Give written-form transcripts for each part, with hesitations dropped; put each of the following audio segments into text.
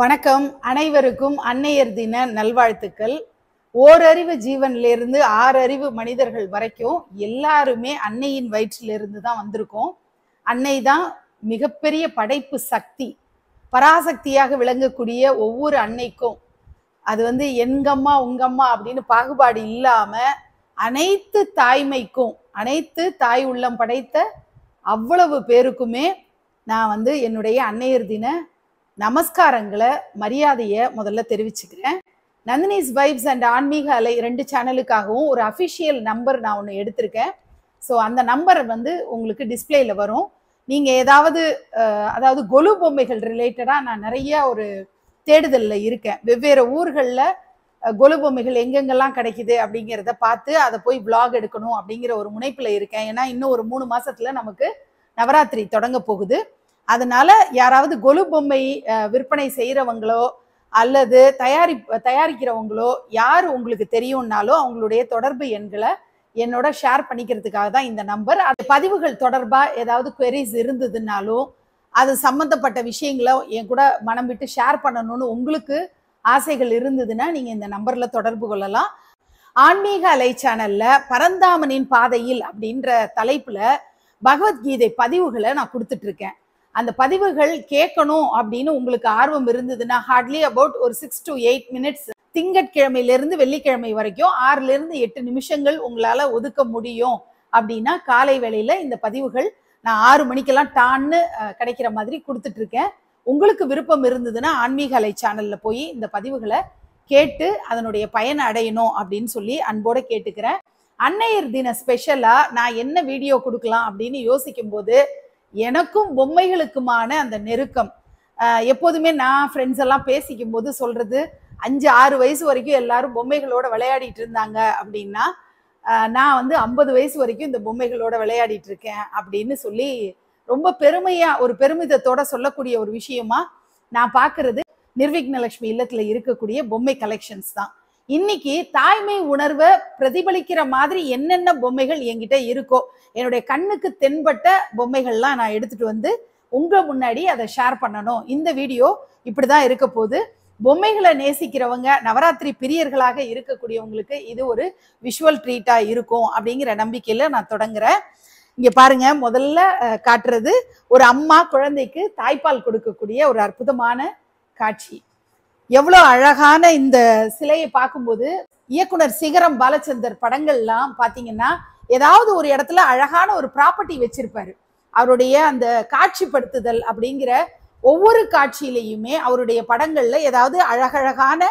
வணக்கம். அனைவருக்கும் அன்னையர் தின நல்வாழ்த்துக்கள். ஓரறிவு ஜீவனிலிருந்து 6 அறிவு மனிதர்கள் வரைக்கும் எல்லாருமே அன்னையின் வயிற்றிலிருந்து தான் வந்திருக்கோம். அன்னை தான் மிகப்பெரிய படைப்பு சக்தி. பராசக்தியாக விளங்கக்கூடிய ஒவ்வொரு அன்னைக்கும் அது எங்கம்மா உங்கம்மா அப்படின்னு பாகுபாடு இல்லாம அனைத்து தாய்மைக்கும், அனைத்து தாய் உள்ளம் படைத்த அவ்வளவு பேருக்குமே நான் என்னுடைய அன்னையர் தின நமஸ்காரங்களை, மரியாதையை முதல்ல தெரிவிச்சுக்கிறேன். நந்தினிஸ் வைப்ஸ் அண்ட் ஆன்மீக அலை 2 சேனலுக்காகவும் ஒரு அஃபிஷியல் நம்பர் நான் ஒன்று எடுத்திருக்கேன். ஸோ அந்த நம்பர் உங்களுக்கு டிஸ்பிளேல வரும். நீங்கள் அதாவது கொலு பொம்மைகள் ரிலேட்டடாக நான் நிறைய ஒரு தேடுதலில் இருக்கேன். வெவ்வேறு ஊர்களில் கொலு பொம்மைகள் எங்கெங்கெல்லாம் கிடைக்குது அப்படிங்கிறத பார்த்து அதை போய் விளாக் எடுக்கணும் அப்படிங்கிற ஒரு முனைப்பில் இருக்கேன். ஏன்னா இன்னும் ஒரு 3 மாசத்துல நமக்கு நவராத்திரி தொடங்க போகுது. அதனால யாராவது கொலு பொம்மை விற்பனை செய்யறவங்களோ அல்லது தயாரிக்கிறவங்களோ யார் உங்களுக்கு தெரியும்னாலும் அவங்களுடைய தொடர்பு எண்களை என்னோட ஷேர் பண்ணிக்கிறதுக்காக தான் இந்த நம்பர். அது பதிவுகள் தொடர்பா ஏதாவது queries இருந்ததுனாலும் அது சம்பந்தப்பட்ட விஷயங்களை என் கூட மனம் விட்டு ஷேர் பண்ணணும்னு உங்களுக்கு ஆசைகள் இருந்ததுன்னா நீங்க இந்த நம்பர்ல தொடர்பு கொள்ளலாம். ஆன்மீக அலை சேனல்ல பரந்தாமனின் பாதையில் அப்படின்ற தலைப்புல பகவத்கீதை பதிவுகளை நான் கொடுத்துட்டு இருக்கேன். அந்த பதிவுகள் கேட்கணும் அப்படின்னு உங்களுக்கு ஆர்வம் இருந்ததுன்னா ஹார்ட்லி அபவுட் ஒரு 6 to 8 மினிட்ஸ் திங்கட்கிழமையிலிருந்து வெள்ளிக்கிழமை வரைக்கும் 6 to 8 நிமிஷங்கள் உங்களால ஒதுக்க முடியும் அப்படின்னா காலை வேளையில இந்த பதிவுகள் நான் 6 மணிக்கெல்லாம் டான்னு கிடைக்கிற மாதிரி கொடுத்துட்டு இருக்கேன். உங்களுக்கு விருப்பம் இருந்ததுன்னா ஆன்மீக அலை சேனல்ல போய் இந்த பதிவுகளை கேட்டு அதனுடைய பயனை அடையணும் அப்படின்னு சொல்லி அன்போட கேட்டுக்கிறேன். அன்னையர் தின ஸ்பெஷலா நான் என்ன வீடியோ கொடுக்கலாம் அப்படின்னு யோசிக்கும் போது எனக்கும் பொம்மைகளுக்குமான அந்த நெருக்கம், எப்போதுமே நான் ஃப்ரெண்ட்ஸ் எல்லாம் பேசிக்கும் போது சொல்றது 5-6 வயசு வரைக்கும் எல்லாரும் பொம்மைகளோட விளையாடிட்டு இருந்தாங்க அப்படின்னா நான் 50 வயசு வரைக்கும் இந்த பொம்மைகளோட விளையாடிட்டு இருக்கேன் அப்படின்னு சொல்லி ரொம்ப பெருமையா ஒரு பெருமிதத்தோட சொல்லக்கூடிய ஒரு விஷயமா நான் பார்க்கறது நிர்விக்னலட்சுமி இல்லத்துல இருக்கக்கூடிய பொம்மை கலெக்ஷன்ஸ் தான். இன்னைக்கு தாய்மை உணர்வை பிரதிபலிக்கிற மாதிரி என்னென்ன பொம்மைகள் என்கிட்ட இருக்கோ என்னுடைய கண்ணுக்கு தென்பட்ட பொம்மைகள்லாம் நான் எடுத்துட்டு உங்க முன்னாடி அதை ஷேர் பண்ணணும். இந்த வீடியோ இப்படிதான் இருக்க போது. பொம்மைகளை நேசிக்கிறவங்க, நவராத்திரி பிரியர்களாக இருக்கக்கூடியவங்களுக்கு இது ஒரு விஷுவல் ட்ரீட்டா இருக்கும் அப்படிங்கிற நம்பிக்கையில நான் தொடங்குறேன். இங்க பாருங்க, முதல்ல காட்டுறது ஒரு அம்மா குழந்தைக்கு தாய்ப்பால் கொடுக்கக்கூடிய ஒரு அற்புதமான காட்சி. எவ்வளோ அழகான இந்த சிலையை பார்க்கும்போது இயக்குனர் சிகரம் பாலச்சந்தர் படங்கள்லாம் பார்த்தீங்கன்னா ஏதாவது ஒரு இடத்துல அழகான ஒரு ப்ராப்பர்ட்டி வச்சிருப்பாரு. அவருடைய அந்த காட்சிப்படுத்துதல் அப்படிங்கிற ஒவ்வொரு காட்சியிலையுமே அவருடைய படங்கள்ல ஏதாவது அழகழகான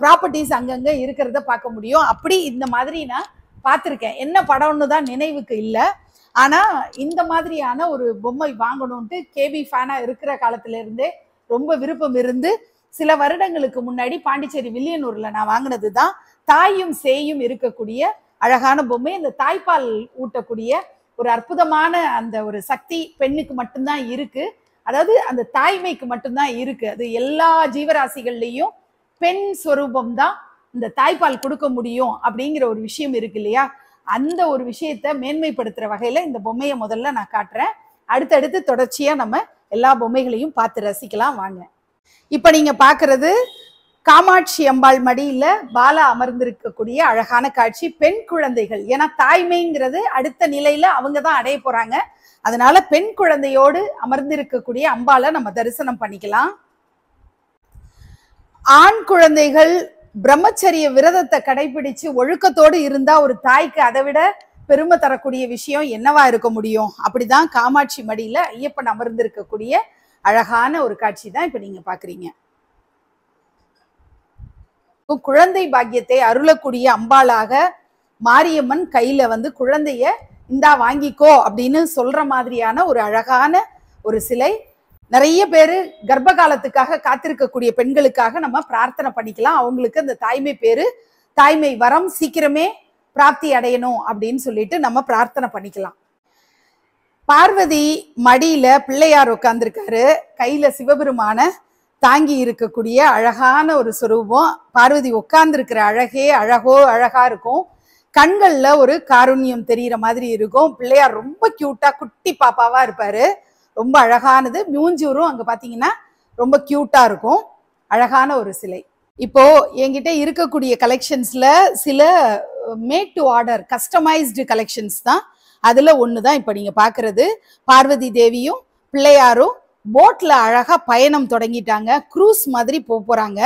ப்ராப்பர்ட்டிஸ் அங்கங்க இருக்கிறத பார்க்க முடியும். அப்படி இந்த மாதிரி நான் பார்த்துருக்கேன். என்ன படம்னு தான் நினைவுக்கு இல்லை. ஆனா இந்த மாதிரியான ஒரு பொம்மை வாங்கணும்ட்டு கேபி ஃபேனா இருக்கிற காலத்துல இருந்தே ரொம்ப விருப்பம் இருந்து சில வருடங்களுக்கு முன்னாடி பாண்டிச்சேரி வில்லியனூர்ல நான் வாங்கினது தான் தாயும் சேயும் இருக்கக்கூடிய அழகான பொம்மை. இந்த தாய்ப்பால் ஊட்டக்கூடிய ஒரு அற்புதமான அந்த ஒரு சக்தி பெண்ணுக்கு மட்டும்தான் இருக்கு. அதாவது அந்த தாய்மைக்கு மட்டும்தான் இருக்கு. அது எல்லா ஜீவராசிகள்லையும் பெண் ஸ்வரூபம் தான் இந்த தாய்ப்பால் கொடுக்க முடியும் அப்படிங்கிற ஒரு விஷயம் இருக்கு இல்லையா? அந்த ஒரு விஷயத்த மேன்மைப்படுத்துற வகையில இந்த பொம்மையை முதல்ல நான் காட்டுறேன். அடுத்தடுத்து தொடர்ச்சியா நம்ம எல்லா பொம்மைகளையும் பார்த்து ரசிக்கலாம் வாங்க. இப்ப நீங்க பாக்குறது காமாட்சி அம்பாள் மடியில பாலா அமர்ந்திருக்கக்கூடிய அழகான காட்சி. பெண் குழந்தைகள், ஏன்னா தாய்மைங்கிறது அடுத்த நிலையில அவங்க தான் அடைய போறாங்க. அதனால பெண் குழந்தையோடு அமர்ந்திருக்கக்கூடிய அம்பாளை நம்ம தரிசனம் பண்ணிக்கலாம். ஆண் குழந்தைகள் பிரம்மச்சரிய விரதத்தை கடைபிடிச்சு ஒழுக்கத்தோடு இருந்தா ஒரு தாய்க்கு அதை விட பெருமை தரக்கூடிய விஷயம் என்னவா இருக்க முடியும்? அப்படிதான் காமாட்சி மடியில ஐயப்பன் அமர்ந்திருக்கக்கூடிய அழகான ஒரு காட்சி தான் இப்ப நீங்க பாக்குறீங்க. குழந்தை பாக்கியத்தை அருளக்கூடிய அம்பாளாக மாரியம்மன் கையில குழந்தைய இந்தா வாங்கிக்கோ அப்படின்னு சொல்ற மாதிரியான ஒரு அழகான ஒரு சிலை. நிறைய பேரு கர்ப்ப காலத்துக்காக காத்திருக்கக்கூடிய பெண்களுக்காக நம்ம பிரார்த்தனை பண்ணிக்கலாம். அவங்களுக்கு அந்த தாய்மை பேரு, தாய்மை வரம் சீக்கிரமே பிராப்தி அடையணும் அப்படின்னு சொல்லிட்டு நம்ம பிரார்த்தனை பண்ணிக்கலாம். பார்வதி மடியில பிள்ளையார் உட்கார்ந்துருக்காரு. கையில சிவபெருமான தாங்கி இருக்கக்கூடிய அழகான ஒரு சொரூபம். பார்வதி உட்கார்ந்துருக்கிற அழகா இருக்கும். கண்கள்ல ஒரு காருண்யம் தெரிகிற மாதிரி இருக்கும். பிள்ளையார் ரொம்ப கியூட்டா குட்டி பாப்பாவா இருப்பாரு. ரொம்ப அழகானது. மூஞ்சூரும் அங்க பாத்தீங்கன்னா ரொம்ப கியூட்டா இருக்கும். அழகான ஒரு சிலை. இப்போ என்கிட்ட இருக்கக்கூடிய கலெக்ஷன்ஸ்ல சில made to order customised collections தான். அதுல ஒண்ணுதான் இப்ப நீங்க பாக்குறது. பார்வதி தேவியும் பிள்ளையாரும் போட்ல அழகா பயணம் தொடங்கிட்டாங்க. க்ரூஸ் மாதிரி போறாங்க.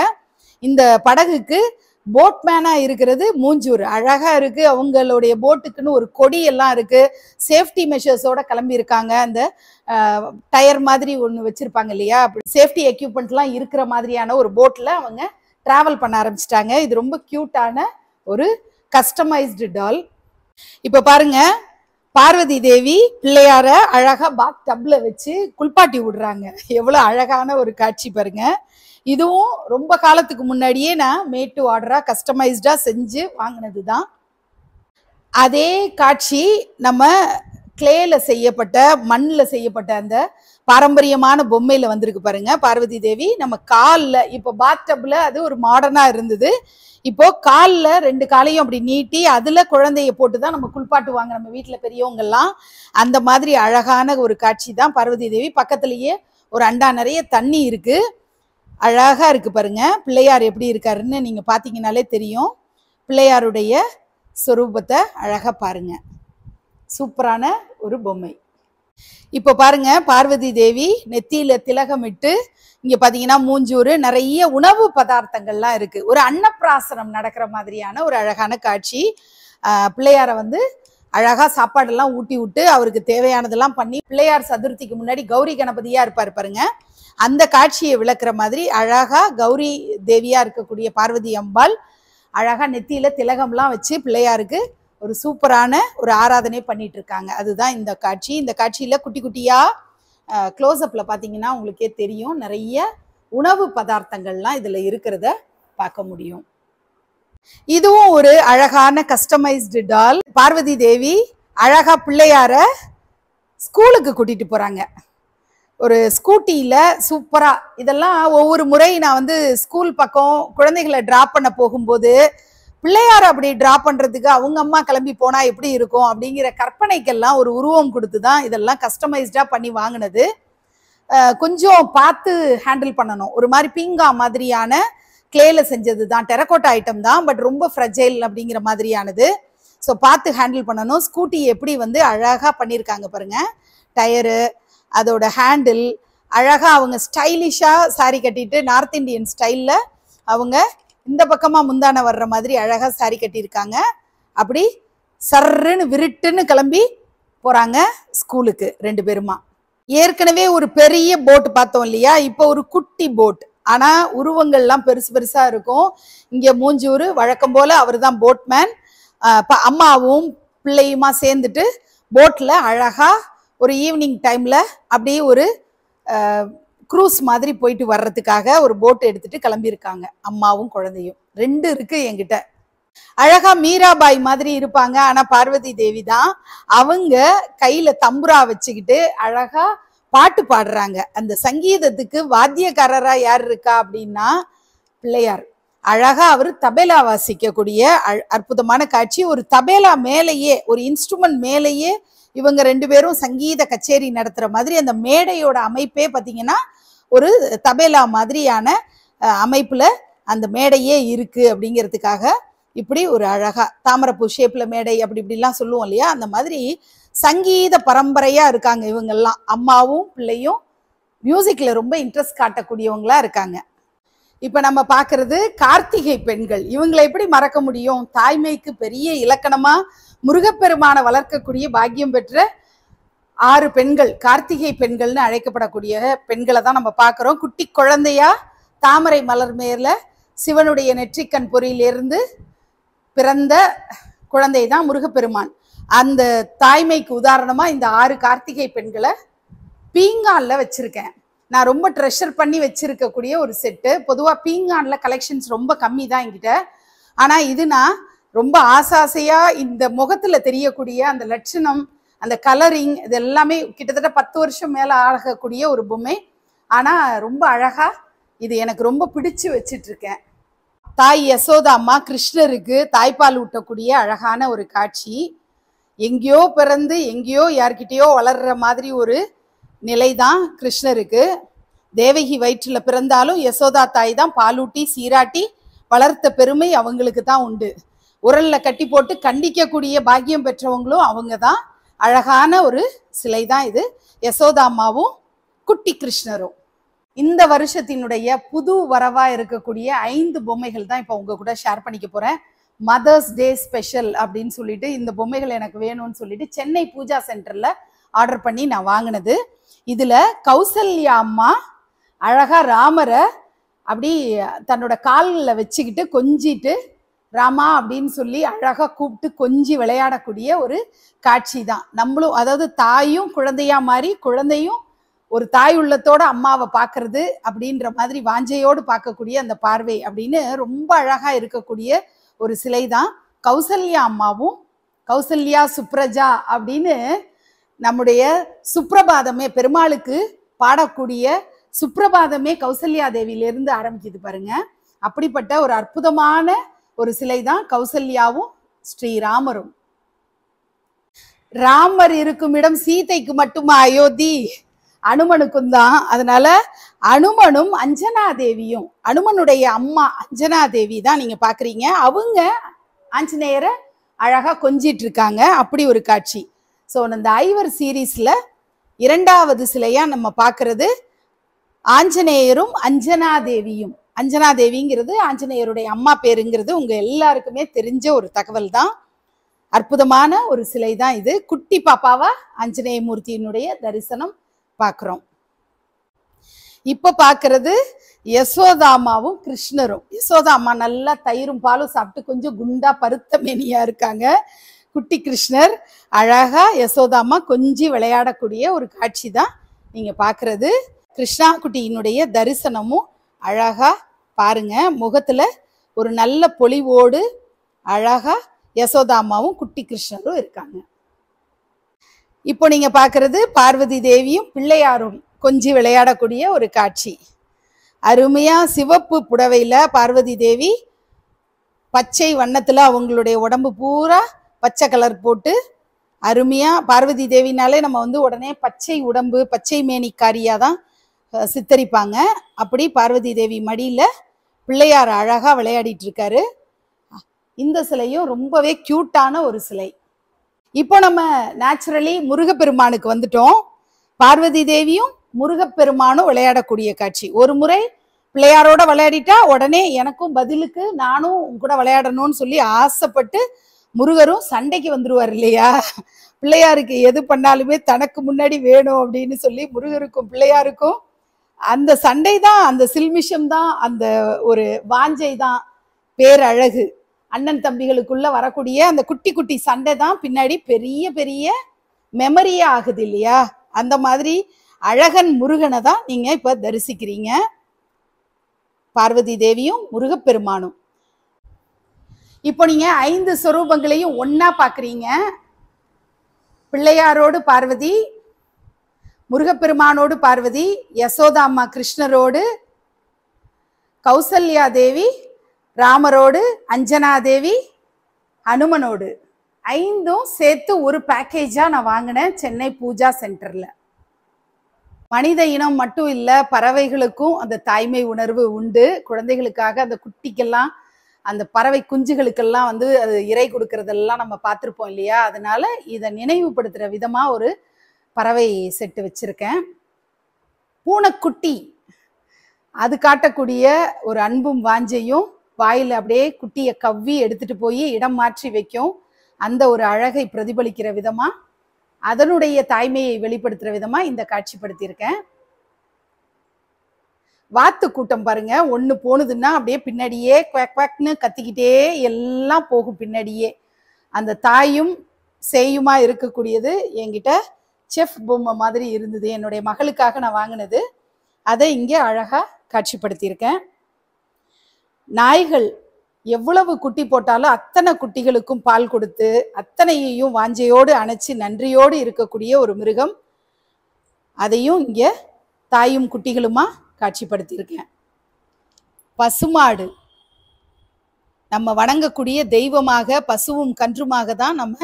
இந்த படகுக்கு போட்மேனா இருக்கிறது மூஞ்சூர். அழகா இருக்கு. அவங்களுடைய போட்டுக்குன்னு ஒரு கொடி எல்லாம் இருக்கு. சேஃப்டி மெஷர்ஸோட கிளம்பி இருக்காங்க. அந்த டயர் மாதிரி ஒன்று வச்சிருப்பாங்க இல்லையா, சேஃப்டி எக்யூப்மெண்ட்லாம் இருக்கிற மாதிரியான ஒரு போட்ல அவங்க டிராவல் பண்ண ஆரம்பிச்சிட்டாங்க. இது ரொம்ப கியூட்டான ஒரு கஸ்டமைஸ்டு டால். இப்ப பாருங்க, பார்வதி தேவி பிள்ளையார அழகா பாத் டப்ல வச்சு குளிப்பாட்டி விடுறாங்க. எவ்வளவு அழகான ஒரு காட்சி பாருங்க. இதுவும் ரொம்ப காலத்துக்கு முன்னாடியே நான் மேட் டு ஆர்டரா கஸ்டமைஸ்டா செஞ்சு வாங்கினது தான். அதே காட்சி நம்ம கிளேல செய்யப்பட்ட மண்ணில் செய்யப்பட்ட அந்த பாரம்பரியமான பொம்மையில வந்திருக்கு பாருங்க. பார்வதி தேவி நம்ம காலில், இப்போ பாத் டப்ல அது ஒரு மாடர்னா இருந்தது. இப்போ காலில் 2 காலையும் அப்படி நீட்டி அதுல குழந்தைய போட்டுதான் நம்ம குளிப்பாட்டுவாங்க நம்ம வீட்டுல பெரியவங்கெல்லாம். அந்த மாதிரி அழகான ஒரு காட்சி தான் பார்வதி தேவி. பக்கத்திலேயே ஒரு அண்டா நிறைய தண்ணி இருக்கு. அழகா இருக்கு பாருங்க. பிள்ளையார் எப்படி இருக்காருன்னு நீங்க பாத்தீங்கன்னாலே தெரியும். பிள்ளையாருடைய சொரூபத்தை அழகா பாருங்க. சூப்பரான ஒரு பொம்மை. இப்ப பாருங்க, பார்வதி தேவி நெத்தியில திலகமிட்டு, இங்க பாத்தீங்கன்னா மூஞ்சூறு, நிறைய உணவு பதார்த்தங்கள்லாம் இருக்கு. ஒரு அன்னப்பிராசனம் நடக்கிற மாதிரியான ஒரு அழகான காட்சி. பிள்ளையார வந்து அழகா சாப்பாடெல்லாம் ஊட்டி விட்டு அவருக்கு தேவையானதெல்லாம் பண்ணி, பிள்ளையார் சதுர்த்திக்கு முன்னாடி கௌரி கணபதியா இருப்பாரு பாருங்க. அந்த காட்சியை விளக்குற மாதிரி அழகா கௌரி தேவியா இருக்கக்கூடிய பார்வதி அம்பாள் அழகா நெத்தியில திலகம்லாம் வச்சு பிள்ளையாருக்கு ஒரு சூப்பரான ஒரு ஆராதனை பண்ணிட்டு இருக்காங்க. அதுதான் இந்த காட்சி. இந்த காட்சியில குட்டி குட்டியா க்ளோஸ்அப்ல பாத்தீங்கன்னா உங்களுக்கே தெரியும், நிறைய உணவு பதார்த்தங்கள்லாம் இதுல இருக்கிறத பார்க்க முடியும். இதுவும் ஒரு அழகான கஸ்டமைஸ்டு டால். பார்வதி தேவி அழகா பிள்ளையார ஸ்கூலுக்கு கூட்டிட்டு போறாங்க. ஒரு ஸ்கூட்டியில சூப்பரா. இதெல்லாம் ஒவ்வொரு முறை நான் வந்து ஸ்கூல் பக்கம் குழந்தைகளை டிராப் பண்ண போகும்போது பிள்ளையார அப்படி டிராப் பண்றதுக்கு அவங்க அம்மா கிளம்பி போனா எப்படி இருக்கும் அப்படிங்கிற கற்பனைக்கெல்லாம் ஒரு உருவம் கொடுத்துதான் இதெல்லாம் கஸ்டமைஸ்டா பண்ணி வாங்கினது. கொஞ்சம் பார்த்து ஹேண்டில் பண்ணணும். ஒரு மாதிரி பீங்கா மாதிரியான கிளேல செஞ்சது தான், டெரகோட்டா ஐட்டம் தான், பட் ரொம்ப ஃப்ரெஜைல் அப்படிங்கிற மாதிரியானது. ஸோ பார்த்து ஹேண்டில் பண்ணணும். ஸ்கூட்டி எப்படி வந்து அழகா பண்ணியிருக்காங்க பாருங்க. டயரு, அதோட ஹேண்டில் அழகா அவங்க ஸ்டைலிஷா சாரி கட்டிட்டு நார்த் இந்தியன் ஸ்டைல்ல அவங்க இந்த பக்கமா முந்தான வர்ற மாதிரி அழகா சாரி கட்டியிருக்காங்க. அப்படி சர்ன்னு விருட்டுன்னு கிளம்பி போறாங்க ஸ்கூலுக்கு 2 பேருமா. ஏற்கனவே ஒரு பெரிய போட் பார்த்தோம் இல்லையா, இப்போ ஒரு குட்டி போட். ஆனா உருவங்கள்லாம் பெருசு பெருசா இருக்கும். இங்க மூஞ்சூறு வழக்கம் போல அவர் தான் போட்மேன். அம்மாவும் பிள்ளையுமா சேர்ந்துட்டு போட்ல அழகா ஒரு ஈவினிங் டைம்ல அப்படியே ஒரு க்ரூஸ் மாதிரி போயிட்டு வர்றதுக்காக ஒரு போட் எடுத்துட்டு கிளம்பியிருக்காங்க. அம்மாவும் குழந்தையும் 2 இருக்கு என்கிட்ட. அழகா மீராபாய் மாதிரி இருப்பாங்க. ஆனா பார்வதி தேவி தான். அவங்க கையில தம்புரா வச்சுக்கிட்டு அழகா பாட்டு பாடுறாங்க. அந்த சங்கீதத்துக்கு வாத்தியக்காரரா யார் இருக்கா அப்படின்னா பிள்ளையார். அழகா அவர் தபேலா வாசிக்கக்கூடிய அற்புதமான காட்சி. ஒரு தபேலா மேலேயே, ஒரு இன்ஸ்ட்ருமெண்ட் மேலேயே இவங்க 2 பேரும் சங்கீத கச்சேரி நடத்துற மாதிரி அந்த மேடையோட அமைப்பே பார்த்தீங்கன்னா ஒரு தபேலா மாதிரியான அமைப்புல அந்த மேடையே இருக்கு. அப்படிங்கிறதுக்காக இப்படி ஒரு அழகா தாமரப்பூ ஷேப்ல மேடை அப்படி இப்படிலாம் சொல்லுவோம் இல்லையா, அந்த மாதிரி சங்கீத பரம்பரையா இருக்காங்க இவங்கெல்லாம். அம்மாவும் பிள்ளையும் மியூசிக்ல ரொம்ப இன்ட்ரெஸ்ட் காட்டக்கூடியவங்களா இருக்காங்க. இப்ப நம்ம பாக்குறது கார்த்திகை பெண்கள். இவங்களை எப்படி மறக்க முடியும்? தாய்மைக்கு பெரிய இலக்கணமா முருகப்பெருமான வளர்க்கக்கூடிய பாக்கியம் பெற்ற 6 பெண்கள், கார்த்திகை பெண்கள்னு அழைக்கப்படக்கூடிய பெண்களை தான் நம்ம பார்க்கிறோம். குட்டி குழந்தையா தாமரை மலர் மேல சிவனுடைய நெற்றிக்கண் பொறியிலிருந்து பிறந்த குழந்தை தான் முருகப்பெருமான். அந்த தாய்மைக்கு உதாரணமா இந்த 6 கார்த்திகை பெண்களை பீங்கான்ல வச்சிருக்கேன். நான் ரொம்ப ட்ரெஷர் பண்ணி வச்சிருக்கக்கூடிய ஒரு செட்டு. பொதுவாக பீங்கான்ல கலெக்ஷன்ஸ் ரொம்ப கம்மி தான் என்கிட்ட. ஆனா இது நான் ரொம்ப ஆசாசையா இந்த முகத்துல தெரியக்கூடிய அந்த லட்சணம், அந்த கலரிங், இது எல்லாமே கிட்டத்தட்ட 10 வருஷம் மேல ஆகக்கூடிய ஒரு பொம்மை. ஆனா ரொம்ப அழகா இது எனக்கு ரொம்ப பிடிச்சு வச்சிட்டு இருக்கேன். தாய் யசோதா அம்மா கிருஷ்ணருக்கு தாய்ப்பால் ஊட்டக்கூடிய அழகான ஒரு காட்சி. எங்கேயோ பிறந்து எங்கேயோ யார்கிட்டயோ வளர்ற மாதிரி ஒரு நிலைதான் கிருஷ்ணருக்கு. தேவகி வயிற்றுல பிறந்தாலும் யசோதா தாய் தான் பாலூட்டி சீராட்டி வளர்த்த பெருமை அவங்களுக்கு தான் உண்டு. உரல்ல கட்டி போட்டு கண்டிக்கக்கூடிய பாக்கியம் பெற்றவங்களும் அவங்க தான். அழகான ஒரு சிலை தான் இது, யசோதா அம்மாவும் குட்டி கிருஷ்ணரும். இந்த வருஷத்தினுடைய புது வரவா இருக்கக்கூடிய 5 பொம்மைகள் தான் இப்போ உங்க கூட ஷேர் பண்ணிக்க போறேன். மதர்ஸ் டே ஸ்பெஷல் அப்படின்னு சொல்லிட்டு இந்த பொம்மைகள் எனக்கு வேணும்னு சொல்லிட்டு சென்னை பூஜா சென்டர்ல ஆர்டர் பண்ணி நான் வாங்கினது. இதுல கௌசல்யா அம்மா அழகா ராமரை அப்படி தன்னோட காலில் வச்சுக்கிட்டு கொஞ்சிட்டு ராமா அப்படின்னு சொல்லி அழகா கூப்பிட்டு கொஞ்சி விளையாடக்கூடிய ஒரு காட்சி தான். நம்மளும் அதாவது தாயும் குழந்தையா மாதிரி, குழந்தையும் ஒரு தாய் உள்ளத்தோட அம்மாவை பார்க்கறது அப்படின்ற மாதிரி வாஞ்சையோடு பார்க்கக்கூடிய அந்த பார்வை அப்படின்னு ரொம்ப அழகா இருக்கக்கூடிய ஒரு சிலை தான். கௌசல்யா அம்மாவும் கௌசல்யா சுப்ரஜா அப்படின்னு நம்முடைய சுப்ரபாதமே பெருமாளுக்கு பாடக்கூடிய சுப்ரபாதமே கௌசல்யா தேவியிலிருந்து ஆரம்பிக்குது பாருங்க. அப்படிப்பட்ட ஒரு அற்புதமான ஒரு சிலை தான் கௌசல்யாவும் ஸ்ரீராமரும். ராமர் இருக்கும் இடம் சீதைக்கு மட்டுமா அயோத்தி? அனுமனுக்கும் தான். அதனால அனுமனும் அஞ்சனா தேவியும், அனுமனுடைய அம்மா அஞ்சனா தேவி தான் நீங்க பாக்குறீங்க. அவங்க ஆஞ்சநேயரை அழகா கொஞ்சிட்டு இருக்காங்க. அப்படி ஒரு காட்சி. ஸோ இந்த ஐவர் சீரீஸ்ல 2வது சிலையா நம்ம பார்க்கறது ஆஞ்சநேயரும் அஞ்சனா தேவியும். அஞ்சனா தேவிங்கிறது ஆஞ்சநேயருடைய அம்மா பேருங்கிறது உங்க எல்லாருக்குமே தெரிஞ்ச ஒரு தகவல் தான். அற்புதமான ஒரு சிலை தான் இது. குட்டி பாப்பாவா ஆஞ்சநேய மூர்த்தியினுடைய தரிசனம் பார்க்கிறோம். இப்ப பார்க்கறது யசோதாமாவும் கிருஷ்ணரும். யசோதாமா நல்லா தயிரும் பாலும் சாப்பிட்டு கொஞ்சம் குண்டா பருத்த மேனியா இருக்காங்க. குட்டி கிருஷ்ணர் அழகா யசோதாமா கொஞ்சி விளையாடக்கூடிய ஒரு காட்சி தான் நீங்க பார்க்கறது. கிருஷ்ணா குட்டியினுடைய தரிசனமும் அழகா பாருங்க. முகத்துல ஒரு நல்ல பொலிவோடு அழகா யசோதாமாவும் குட்டி கிருஷ்ணரும் இருக்காங்க. இப்போ நீங்க பார்க்கறது பார்வதி தேவியும் பிள்ளையாரும் கொஞ்சி விளையாடக்கூடிய ஒரு காட்சி. அருமையா சிவப்பு புடவையில பார்வதி தேவி பச்சை வண்ணத்துல அவங்களுடைய உடம்பு பூரா பச்சை கலர் போட்டு அருமையா, பார்வதி தேவினாலே நம்ம உடனே பச்சை உடம்பு பச்சை மேனிக்காரியா தான் சித்தரிப்பாங்க. அப்படி பார்வதி தேவி மடியில பிள்ளையார் அழகா விளையாடிட்டு இருக்காரு. இந்த சிலையும் ரொம்பவே கியூட்டான ஒரு சிலை. இப்போ நம்ம நேச்சுரலி முருகப்பெருமானுக்கு வந்துட்டோம். பார்வதி தேவியும் முருகப்பெருமானும் விளையாடக்கூடிய காட்சி. ஒரு முறை பிள்ளையாரோட விளையாடிட்டா உடனே எனக்கும் பதிலுக்கு நானும் கூட விளையாடணும்னு சொல்லி ஆசைப்பட்டு முருகரும் சண்டைக்கு வந்துருவார் இல்லையா? பிள்ளையாருக்கு எது பண்ணாலுமே தனக்கு முன்னாடி வேணும் அப்படின்னு சொல்லி முருகருக்கும் பிள்ளையாருக்கும் அந்த சண்டை தான், அந்த சில்மிஷம் தான், அந்த ஒரு வாஞ்சை தான் பேரழகு. அண்ணன் தம்பிகளுக்குள்ள வரக்கூடிய அந்த குட்டி குட்டி சண்டை தான் பின்னாடி பெரிய பெரிய மெமரியே ஆகுது இல்லையா? அந்த மாதிரி அழகன் முருகனை தான் நீங்க இப்ப தரிசிக்கிறீங்க. பார்வதி தேவியும் முருகப்பெருமானும். இப்போ நீங்க 5 ஸ்வரூபங்களையும் ஒன்னா பாக்குறீங்க. பிள்ளையாரோடு பார்வதி, முருகப்பெருமானோடு பார்வதி, யசோதா அம்மா கிருஷ்ணரோடு, கௌசல்யா தேவி ராமரோடு, அஞ்சனா தேவி ஹனுமனோடு, 5ம் சேர்த்து ஒரு பேக்கேஜா நான் வாங்கினேன் சென்னை பூஜா சென்டர்ல. மனித இனம் மட்டும் இல்ல, பறவைகளுக்கும் அந்த தாய்மை உணர்வு உண்டு. குழந்தைகளுக்காக அந்த குட்டிக்கெல்லாம், அந்த பறவை குஞ்சுகளுக்கெல்லாம் அது இறை கொடுக்கறதெல்லாம் நம்ம பார்த்துருப்போம் இல்லையா? அதனால இதை நினைவுபடுத்துற விதமா ஒரு பறவை செட்டு வச்சிருக்கேன். பூனைக்குட்டி அது காட்டக்கூடிய ஒரு அன்பும் வாஞ்சையும், வாயில் அப்படியே குட்டியை கவ்வி எடுத்துட்டு போய் இடம் மாற்றி வைக்கும். அந்த ஒரு அழகை பிரதிபலிக்கிற விதமா, அதனுடைய தாய்மையை வெளிப்படுத்துற விதமா இந்த காட்சிப்படுத்தியிருக்கேன். வாத்து கூட்டம் பாருங்க, ஒண்ணு போனதுன்னா அப்படியே பின்னாடியே குவாக் குவாக்னு கத்திக்கிட்டே எல்லாம் போகும் பின்னாடியே. அந்த தாயும் சேயுமா இருக்கக்கூடியது என்கிட்ட செஃப் பொம்மை மாதிரி இருந்தது. என்னுடைய மகளுக்காக நான் வாங்கினது. அதை இங்கே அழகா காட்சிப்படுத்தியிருக்கேன். நாய்கள் எவ்வளவு குட்டி போட்டாலும் அத்தனை குட்டிகளுக்கும் பால் கொடுத்து அத்தனையையும் வாஞ்சையோடு அணைச்சி நன்றியோடு இருக்கக்கூடிய ஒரு மிருகம். அதையும் இங்கே தாயும் குட்டிகளுமா காட்சிப்படுத்தியிருக்கேன். பசுமாடு நம்ம வணங்கக்கூடிய தெய்வமாக, பசுவும் கன்றுமாக தான் நம்ம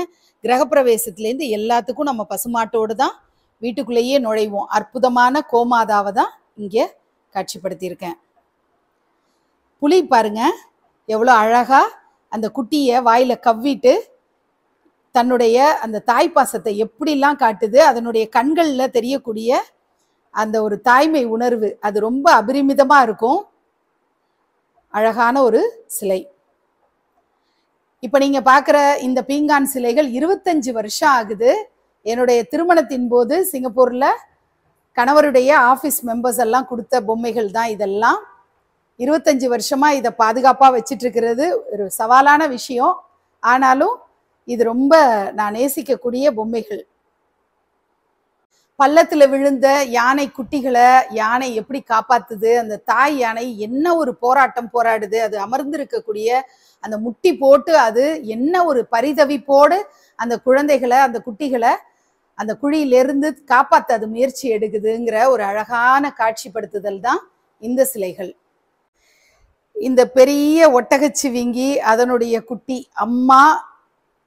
கிரகப்பிரவேசத்திலேருந்து எல்லாத்துக்கும் நம்ம பசுமாட்டோடு தான் வீட்டுக்குள்ளேயே நுழைவோம். அற்புதமான கோமாதாவை தான் இங்கே காட்சிப்படுத்தியிருக்கேன். புலி பாருங்க எவ்வளோ அழகா அந்த குட்டியை வாயில கவ்விட்டு தன்னுடைய அந்த தாய்ப்பாசத்தை எப்படிலாம் காட்டுது. அதனுடைய கண்களில் தெரியக்கூடிய அந்த ஒரு தாய்மை உணர்வு அது ரொம்ப அபரிமிதமா இருக்கும். அழகான ஒரு சிலை. இப்ப நீங்க பார்க்குற இந்த பீங்கான் சிலைகள் 25 வருஷம் ஆகுது. என்னுடைய திருமணத்தின் போது சிங்கப்பூர்ல கணவருடைய ஆஃபீஸ் மெம்பர்ஸ் எல்லாம் கொடுத்த பொம்மைகள் தான் இதெல்லாம். 25 வருஷமா இதை பாதுகாப்பா வச்சிட்டு இருக்கிறது ஒரு சவாலான விஷயம். ஆனாலும் இது ரொம்ப நான் நேசிக்கக்கூடிய பொம்மைகள். பள்ளத்துல விழுந்த யானை குட்டிகளை யானை எப்படி காப்பாத்துது, அந்த தாய் யானை என்ன ஒரு போராட்டம் போராடுது, அது அமர்ந்திருக்கக்கூடிய அந்த முட்டி போட்டு அது என்ன ஒரு பரிதவிப்போடு அந்த குழந்தைகளை அந்த குட்டிகளை அந்த குழியிலிருந்து காப்பாற்ற அது முயற்சி எடுக்குதுங்கிற ஒரு அழகான காட்சிப்படுத்துதல் தான் இந்த சிலைகள். இந்த பெரிய ஒட்டகச்சிவிங்கி அதனுடைய குட்டி அம்மா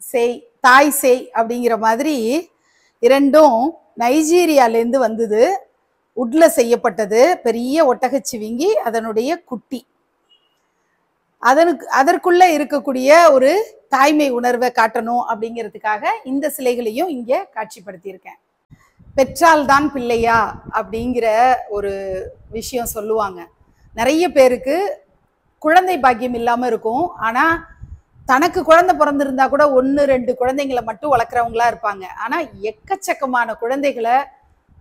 சேய் தாய் சேய் அப்படிங்கிற மாதிரி இரண்டும் நைஜீரியாலேருந்து வந்தது. உட்ல செய்யப்பட்டது. பெரிய ஒட்டகச்சிவிங்கி அதனுடைய குட்டி. அதற்குள்ள இருக்கக்கூடிய ஒரு தாய்மை உணர்வை காட்டணும் அப்படிங்கிறதுக்காக இந்த சிலைகளையும் இங்க காட்சிப்படுத்தியிருக்கேன். பெற்றால் தான் பிள்ளையா அப்படிங்கிற ஒரு விஷயம் சொல்லுவாங்க. நிறைய பேருக்கு குழந்தை பாக்கியம் இல்லாம இருக்கும். ஆனா தனக்கு குழந்தை பிறந்திருந்தா கூட 1-2 குழந்தைங்களை மட்டும் வளர்க்குறவங்களா இருப்பாங்க. ஆனா எக்கச்சக்கமான குழந்தைகளை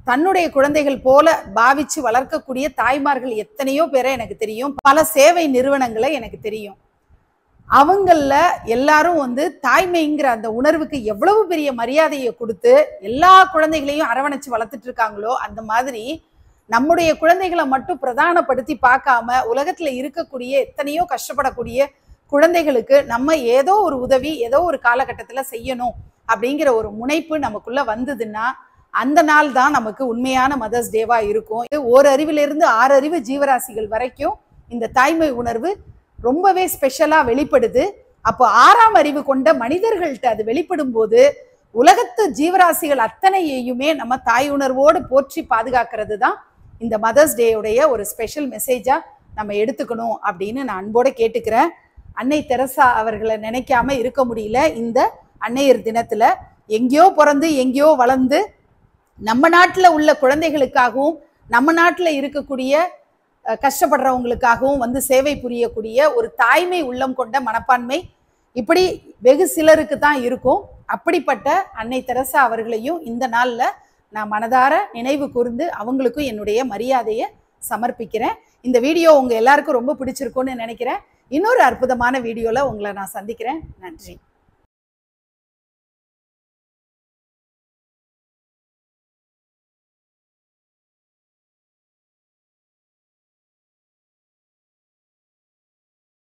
தன்னுடைய குழந்தைகள் போல பாவிச்சு வளர்க்கக்கூடிய தாய்மார்கள் எத்தனையோ பேரை எனக்கு தெரியும். பல சேவை நிறுவனங்களை எனக்கு தெரியும். அவங்கள எல்லாரும் தாய்மைங்கிற அந்த உணர்வுக்கு எவ்வளவு பெரிய மரியாதையை கொடுத்து எல்லா குழந்தைகளையும் அரவணைச்சு வளர்த்துட்டு இருக்காங்களோ, அந்த மாதிரி நம்முடைய குழந்தைகளை மட்டும் பிரதானப்படுத்தி பார்க்காம உலகத்துல இருக்கக்கூடிய எத்தனையோ கஷ்டப்படக்கூடிய குழந்தைகளுக்கு நம்ம ஏதோ ஒரு உதவி ஏதோ ஒரு காலகட்டத்துல செய்யணும் அப்படிங்கிற ஒரு முனைப்பு நமக்குள்ள வந்ததுன்னா அந்த நாள் தான் நமக்கு உண்மையான மதர்ஸ் டேவா இருக்கும். ஒரு அறிவிலிருந்து 6 அறிவு ஜீவராசிகள் வரைக்கும் இந்த தாய்மை உணர்வு ரொம்பவே ஸ்பெஷலா வெளிப்படுது. அப்போ 6ஆம் அறிவு கொண்ட மனிதர்கள்ட்ட அது வெளிப்படும் போது உலகத்து ஜீவராசிகள் அத்தனையுமே நம்ம தாய் உணர்வோடு போற்றி பாதுகாக்கிறது தான் இந்த மதர்ஸ் டேயுடைய ஒரு ஸ்பெஷல் மெசேஜா நம்ம எடுத்துக்கணும் அப்படின்னு நான் அன்போட கேட்டுக்கிறேன். அன்னை தெரசா அவர்களை நினைக்காம இருக்க முடியல. இந்த அன்னையர் தினத்துல எங்கேயோ பிறந்து எங்கேயோ வளர்ந்து நம்ம நாட்டுல உள்ள குழந்தைகளுக்காகவும் நம்ம நாட்டுல இருக்கக்கூடிய கஷ்டப்படுறவங்களுக்காகவும் சேவை புரியக்கூடிய ஒரு தாய்மை உள்ளம் கொண்ட மனப்பான்மை இப்படி வெகு சிலருக்கு தான் இருக்கும். அப்படிப்பட்ட அன்னை தெரசா அவர்களையும் இந்த நாள்ல நான் மனதார நினைவு கூர்ந்து அவங்களுக்கும் என்னுடைய மரியாதையை சமர்ப்பிக்கிறேன். இந்த வீடியோ உங்க எல்லாருக்கும் ரொம்ப பிடிச்சிருக்கும்னு நினைக்கிறேன். இன்னொரு அற்புதமான வீடியோல உங்களை நான் சந்திக்கிறேன். நன்றி.